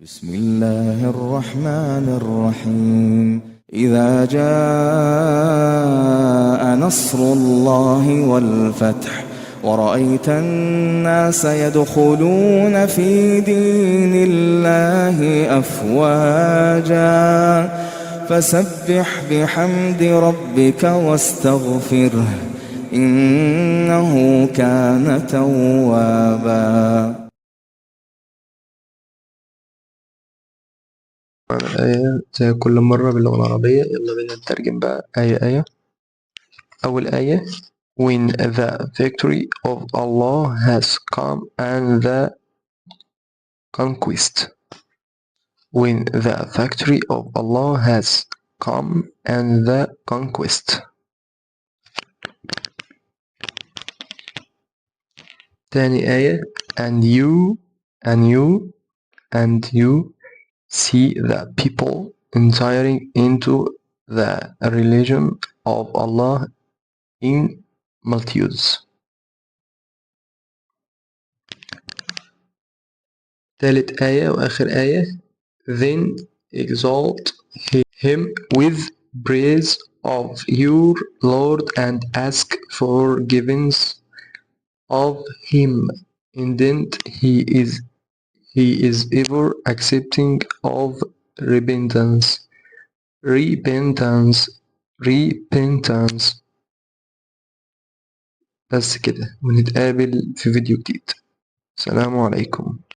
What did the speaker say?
بسم الله الرحمن الرحيم إذا جاء نصر الله والفتح ورأيت الناس يدخلون في دين الله أفواجا فسبح بحمد ربك واستغفره إنه كان توابا. الآية زي كل مرة باللغة العربية. يلا بينا نترجم بقى آية آية. أول آية: When the victory of Allah has come and the conquest. When the victory of Allah has come and the conquest. تاني آية: And you see the people entering into the religion of Allah in multitudes. تالت آية وآخر آية: Then exalt him with praise of your Lord and ask forgiveness of him. Indeed, he is ever accepting of repentance. بس كده، ونتقابل في فيديو جديد. السلام عليكم.